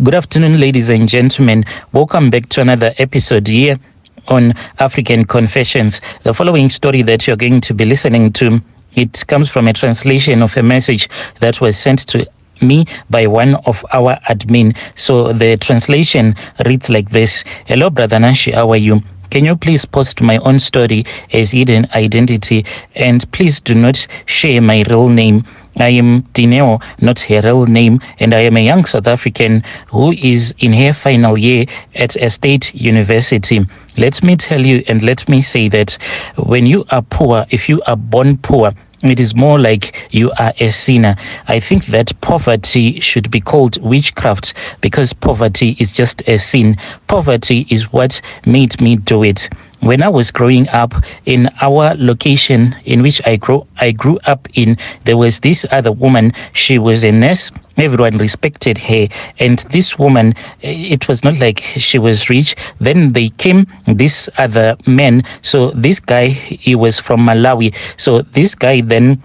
Good afternoon, ladies and gentlemen. Welcome back to another episode here on African Confessions. The following story that you're going to be listening to, it comes from a translation of a message that was sent to me by one of our admin. So the translation reads like this. Hello, Brother Nashi, how are you? Can you please post my own story as hidden identity, and please do not share my real name. I am Dineo, not her real name, and I am a young South African who is in her final year at a state university. Let me tell you and let me say that when you are poor, if you are born poor, it is more like you are a sinner. I think that poverty should be called witchcraft because poverty is just a sin. Poverty is what made me do it. When I was growing up in our location in which I grew up in, there was this other woman. She was a nurse. Everyone respected her. And this woman, it was not like she was rich. Then they came, this other man. So this guy, he was from Malawi. So this guy then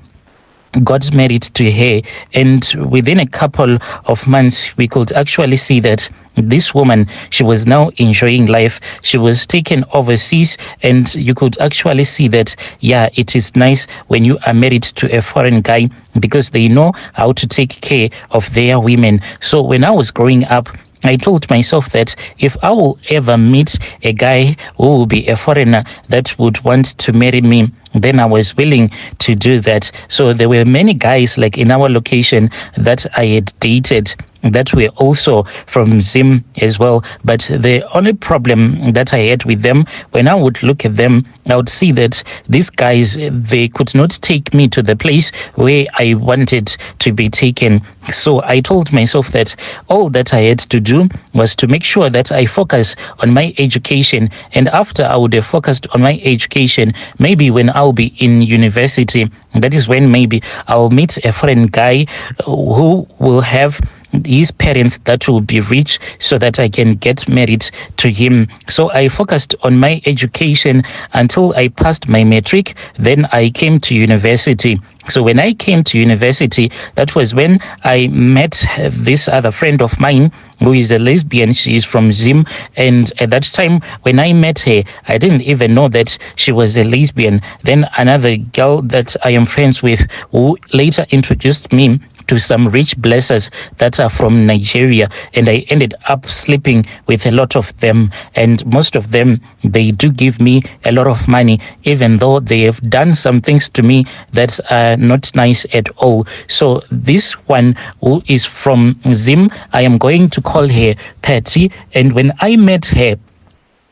got married to her, and within a couple of months we could actually see that this woman, she was now enjoying life. She was taken overseas, and you could actually see that, yeah, it is nice when you are married to a foreign guy because they know how to take care of their women. So when I was growing up, I told myself that if I will ever meet a guy who will be a foreigner that would want to marry me, then I was willing to do that. So there were many guys like in our location that I had dated that were also from Zim as well. But the only problem that I had with them, when I would look at them, I would see that these guys, they could not take me to the place where I wanted to be taken. So I told myself that all that I had to do was to make sure that I focus on my education. And after I would have focused on my education, maybe when I'll be in university, that is when maybe I'll meet a foreign guy who will have his parents that will be rich so that I can get married to him. So I focused on my education until I passed my matric. Then I came to university. So when I came to university, that was when I met this other friend of mine who is a lesbian. She is from Zim. And at that time, when I met her, I didn't even know that she was a lesbian. Then another girl that I am friends with, who later introduced me to some rich blessers that are from Nigeria, and I ended up sleeping with a lot of them, and most of them, they do give me a lot of money, even though they have done some things to me that are not nice at all. So this one who is from Zim, I am going to call her Patty, and when I met her,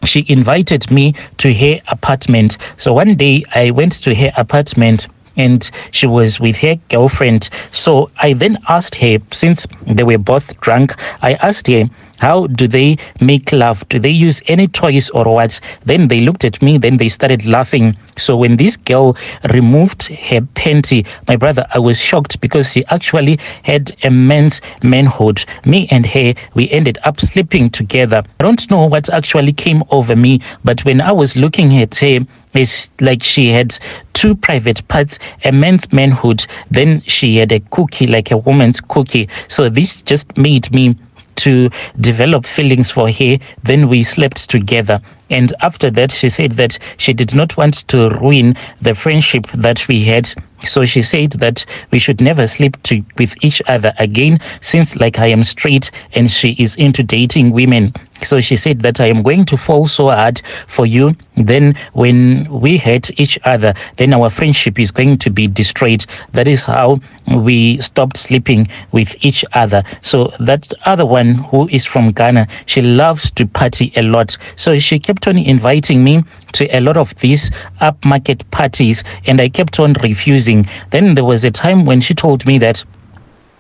she invited me to her apartment. So one day I went to her apartment and she was with her girlfriend. So I then asked her, since they were both drunk, I asked her, how do they make love? Do they use any toys or what? Then they looked at me, then they started laughing. So when this girl removed her panty, my brother, I was shocked because she actually had a man's manhood. Me and her, we ended up sleeping together. I don't know what actually came over me, but when I was looking at her, it's like she had two private parts, a man's manhood, then she had a cookie, like a woman's cookie. So this just made me to develop feelings for her. Then we slept together. And after that, she said that she did not want to ruin the friendship that we had. So she said that we should never sleep with each other again, since like I am straight and she is into dating women. So she said that I am going to fall so hard for you. Then when we hate each other, then our friendship is going to be destroyed. That is how we stopped sleeping with each other. So that other one who is from Ghana, she loves to party a lot. So she kept on inviting me to a lot of these upmarket parties, and I kept on refusing. Then there was a time when she told me that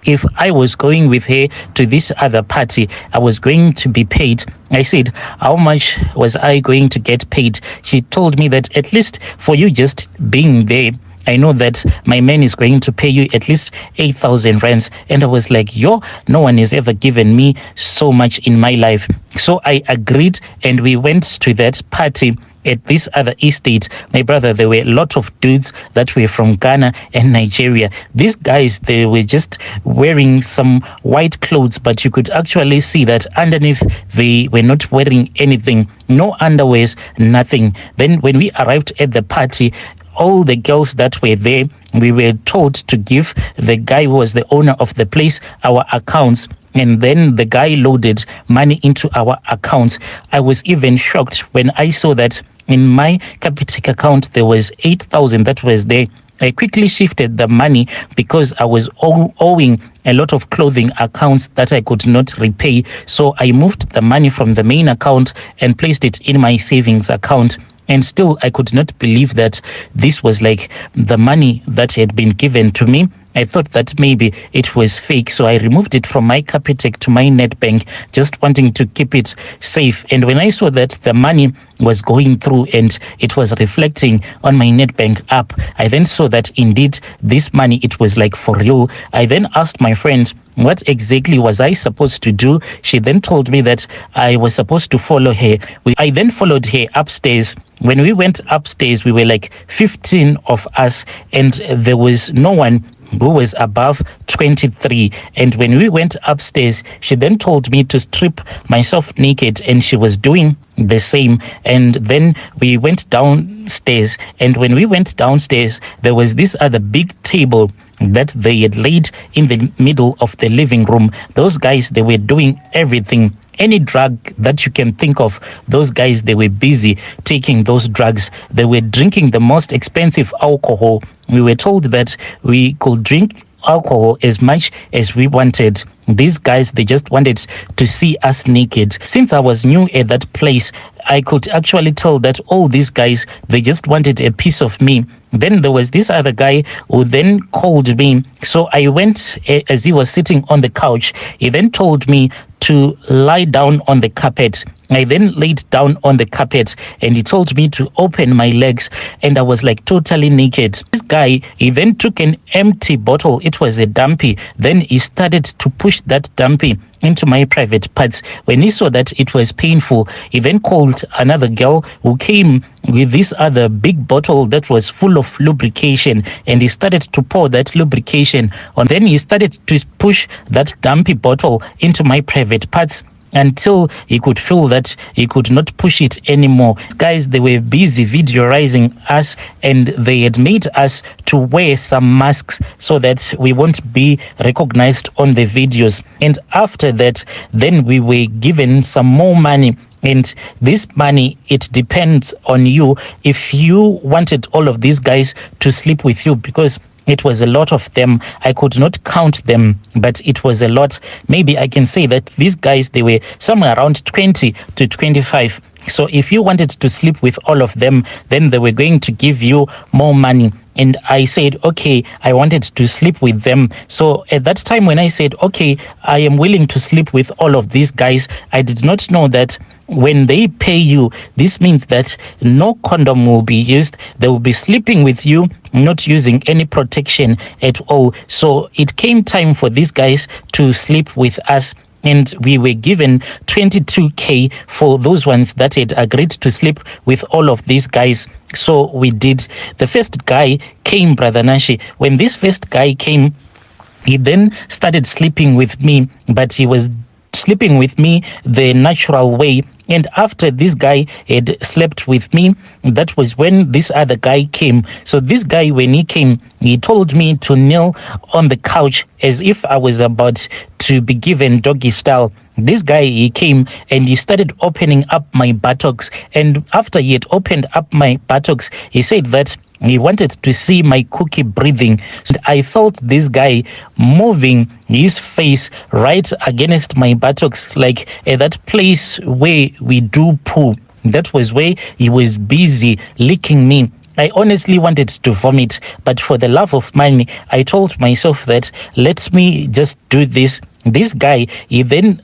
if I was going with her to this other party, I was going to be paid. I said, how much was I going to get paid? She told me that at least for you just being there, I know that my man is going to pay you at least 8,000 rands. And I was like, yo, no one has ever given me so much in my life. So I agreed, and we went to that party at this other estate. My brother, there were a lot of dudes that were from Ghana and Nigeria. These guys, they were just wearing some white clothes, but you could actually see that underneath they were not wearing anything, no underwears, nothing. Then when we arrived at the party, all the girls that were there, we were told to give the guy who was the owner of the place our accounts. And then the guy loaded money into our accounts. I was even shocked when I saw that in my Capitec account, there was 8,000 that was there. I quickly shifted the money because I was owing a lot of clothing accounts that I could not repay. So I moved the money from the main account and placed it in my savings account. And still, I could not believe that this was like the money that had been given to me. I thought that maybe it was fake, so I removed it from my Capitec to my Netbank, just wanting to keep it safe. And when I saw that the money was going through and it was reflecting on my Netbank app, I then saw that indeed this money, it was like for real. I then asked my friend, what exactly was I supposed to do? She then told me that I was supposed to follow her. I then followed her upstairs. When we went upstairs, we were like 15 of us, and there was no one who was above 23. And when we went upstairs, she then told me to strip myself naked, and she was doing the same. And then we went downstairs, and when we went downstairs, there was this other big table that they had laid in the middle of the living room. Those guys, they were doing everything. Any drug that you can think of, those guys, they were busy taking those drugs. They were drinking the most expensive alcohol. We were told that we could drink alcohol as much as we wanted. These guys, they just wanted to see us naked. Since I was new at that place, I could actually tell that all these guys, they just wanted a piece of me. Then there was this other guy who then called me. So I went, as he was sitting on the couch, he then told me to lie down on the carpet. I then laid down on the carpet, and he told me to open my legs, and I was like totally naked. This guy, he then took an empty bottle. It was a dumpy. Then he started to push that dumpy into my private parts. When he saw that it was painful, he then called another girl who came with this other big bottle that was full of lubrication, and he started to pour that lubrication on. Then he started to push that dumpy bottle into my private parts until he could feel that he could not push it anymore. Guys, they were busy videoizing us, and they had made us to wear some masks so that we won't be recognized on the videos. And after that, then we were given some more money. And this money, it depends on you if you wanted all of these guys to sleep with you, because it was a lot of them. I could not count them, but it was a lot. Maybe I can say that these guys, they were somewhere around 20 to 25. So if you wanted to sleep with all of them, then they were going to give you more money. And I said, okay, I wanted to sleep with them. So at that time when I said, okay, I am willing to sleep with all of these guys, I did not know that when they pay you, this means that no condom will be used. They will be sleeping with you, not using any protection at all. So it came time for these guys to sleep with us. And we were given 22K for those ones that had agreed to sleep with all of these guys. So we did. The first guy came, Brother Nashi. When this first guy came, he then started sleeping with me, but he was sleeping with me the natural way. And after this guy had slept with me, that was when this other guy came. So this guy, when he came, he told me to kneel on the couch as if I was about to be given doggy style. This guy, he came and he started opening up my buttocks. And after he had opened up my buttocks, he said that he wanted to see my cookie breathing. So I felt this guy moving his face right against my buttocks, like at that place where we do poo. That was where he was busy licking me. I honestly wanted to vomit, but for the love of money, I told myself that let me just do this. This guy, he then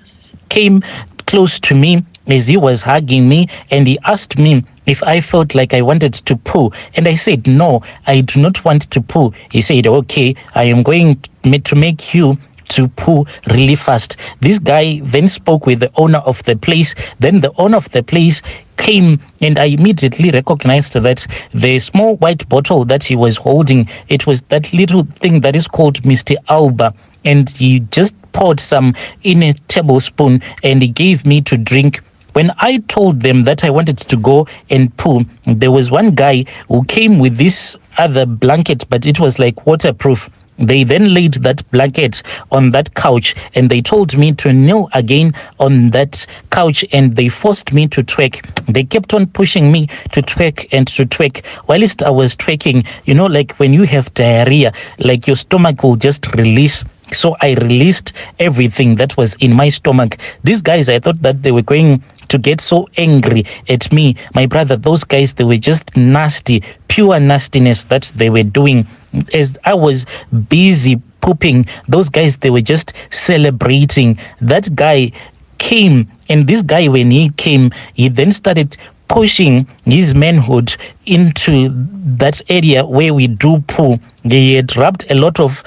came close to me as he was hugging me, and he asked me if I felt like I wanted to poo. And I said, no, I do not want to poo. He said, okay, I am going to make you to poo really fast. This guy then spoke with the owner of the place. Then the owner of the place came, and I immediately recognized that the small white bottle that he was holding, it was that little thing that is called Mr. Alba. And he just poured some in a tablespoon and he gave me to drink. When I told them that I wanted to go and poo, there was one guy who came with this other blanket, but it was like waterproof. They then laid that blanket on that couch and they told me to kneel again on that couch, and they forced me to twerk. They kept on pushing me to twerk and to twerk. Whilst I was twerking, like when you have diarrhea, like your stomach will just release. So I released everything that was in my stomach. These guys, I thought that they were going to get so angry at me. My brother, those guys, they were just nasty, pure nastiness that they were doing. As I was busy pooping, those guys, they were just celebrating. That guy came, and this guy, when he came, he then started pushing his manhood into that area where we do poo. He had rubbed a lot of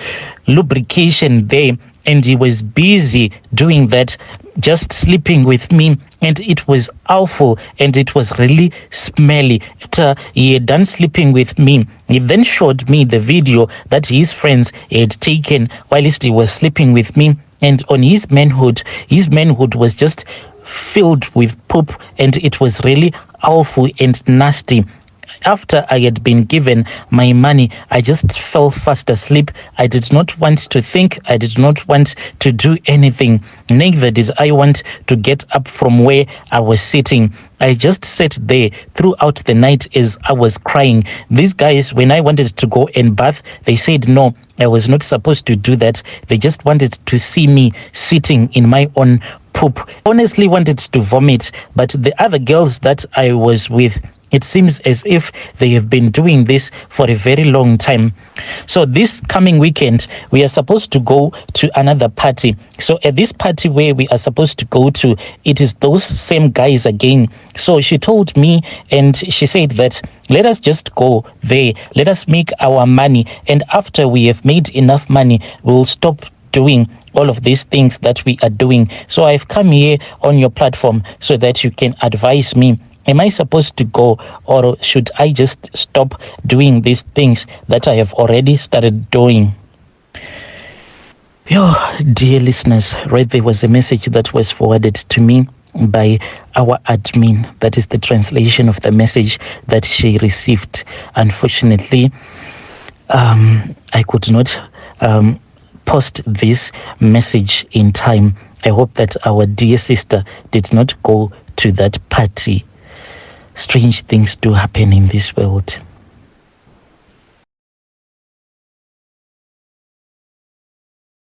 lubrication there, and he was busy doing that, just sleeping with me, and it was awful and it was really smelly. After he had done sleeping with me, he then showed me the video that his friends had taken whilst he was sleeping with me, and on his manhood was just filled with poop, and it was really awful and nasty. After I had been given my money, I just fell fast asleep. I did not want to think. I did not want to do anything. Neither did I want to get up from where I was sitting. I just sat there throughout the night as I was crying. These guys, when I wanted to go and bath, they said no, I was not supposed to do that. They just wanted to see me sitting in my own poop. Honestly wanted to vomit, but the other girls that I was with, it seems as if they have been doing this for a very long time. So this coming weekend, we are supposed to go to another party. So at this party where we are supposed to go to, it is those same guys again. So she told me, and she said that let us just go there. Let us make our money. And after we have made enough money, we'll stop doing all of these things that we are doing. So I've come here on your platform so that you can advise me. Am I supposed to go, or should I just stop doing these things that I have already started doing? Dear listeners, right there was a message that was forwarded to me by our admin. That is the translation of the message that she received. Unfortunately, I could not post this message in time. I hope that our dear sister did not go to that party. Strange things do happen in this world.